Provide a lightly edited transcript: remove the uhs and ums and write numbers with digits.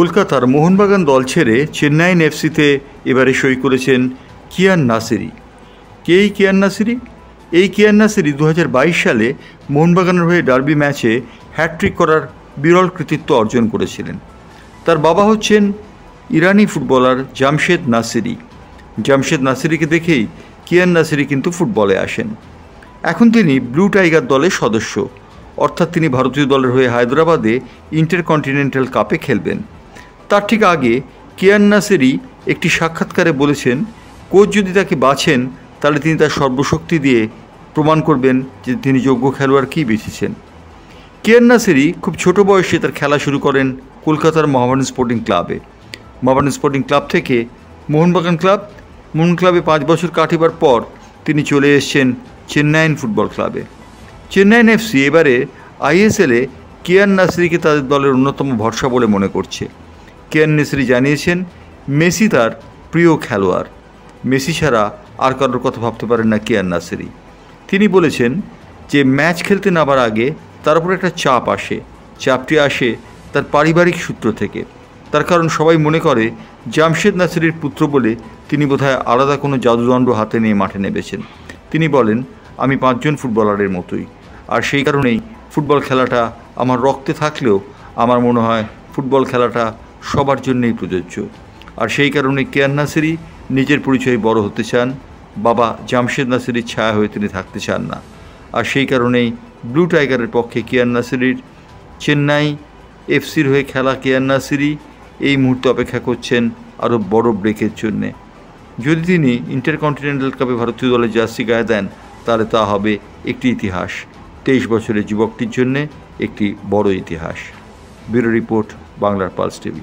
কলকাতার মোহনবাগান দল ছেড়ে চেন্নাইন এফসিতে এবারে সই করেছেন কিয়ান নাসিরি। কে এই কিয়ান নাসিরি? এই কিয়ান নাসিরি 2022 সালে মোহনবাগানের হয়ে ডার্বি ম্যাচে হ্যাট্রিক করার বিরল কৃতিত্ব অর্জন করেছিলেন। তার বাবা হচ্ছেন ইরানি ফুটবলার জামশেদ নাসিরি। জামশেদ নাসিরিকে দেখেই কিয়ান নাসিরি কিন্তু ফুটবলে আসেন। এখন তিনি ব্লু টাইগার দলের সদস্য, অর্থাৎ তিনি ভারতীয় দলের হয়ে হায়দ্রাবাদে ইন্টারকন্টিনেন্টাল কাপে খেলবেন। তার ঠিক আগে কিয়ান নাসিরি একটি সাক্ষাৎকারে বলেছেন, কোচ যদি তাকে বাছেন তাহলে তিনি তার সর্বশক্তি দিয়ে প্রমাণ করবেন যে তিনি যোগ্য খেলোয়াড় কী বেছেছেন। কিয়ান নাসিরি খুব ছোট বয়সে তার খেলা শুরু করেন কলকাতার মোহামেডান স্পোর্টিং ক্লাবে। মোহামেডান স্পোর্টিং ক্লাব থেকে মোহনবাগান ক্লাবে 5 বছর কাটিবার পর তিনি চলে এসেছেন চেন্নাইন ফুটবল ক্লাবে। চেন্নাইন এফসি এবারে আইএসএলে কিয়ান নাসিরিকে তাদের দলের অন্যতম ভরসা বলে মনে করছে। কিয়ান নাসিরি জানিয়েছেন, মেসি তার প্রিয় খেলোয়াড়। মেসি ছাড়া আর কারোর কথা ভাবতে পারেন না কিয়ান নাসিরি। তিনি বলেছেন যে ম্যাচ খেলতে নামার আগে তার উপর একটা চাপ আসে। চাপটি আসে তার পারিবারিক সূত্র থেকে। তার কারণ সবাই মনে করে জামশেদ নাসিরির পুত্র বলে তিনি বোধহয় আলাদা কোনো জাদুদণ্ড হাতে নিয়ে মাঠে নেমেছেন। তিনি বলেন, আমি 5 জন ফুটবলারের মতোই, আর সেই কারণেই ফুটবল খেলাটা আমার রক্তে থাকলেও আমার মনে হয় ফুটবল খেলাটা সবার জন্যই প্রযোজ্য। আর সেই কারণে কিয়ান নাসিরি নিজের পরিচয়ে বড় হতে চান। বাবা জামশেদ নাসিরির ছায়া হয়ে তিনি থাকতে চান না। আর সেই কারণেই ব্লু টাইগারের পক্ষে কিয়ান নাসিরির চেন্নাই এফসির হয়ে খেলা কিয়ান নাসিরি এই মুহূর্তে অপেক্ষা করছেন আরও বড় ব্রেকের জন্যে। যদি তিনি ইন্টারকন্টিনেন্টাল কাপে ভারতীয় দলের জার্সি গায়ে দেন তাহলে তা হবে একটি ইতিহাস। 23 বছরের যুবকটির জন্যে একটি বড় ইতিহাস। ব্যুরো রিপোর্ট, বাংলার পালস টিভি।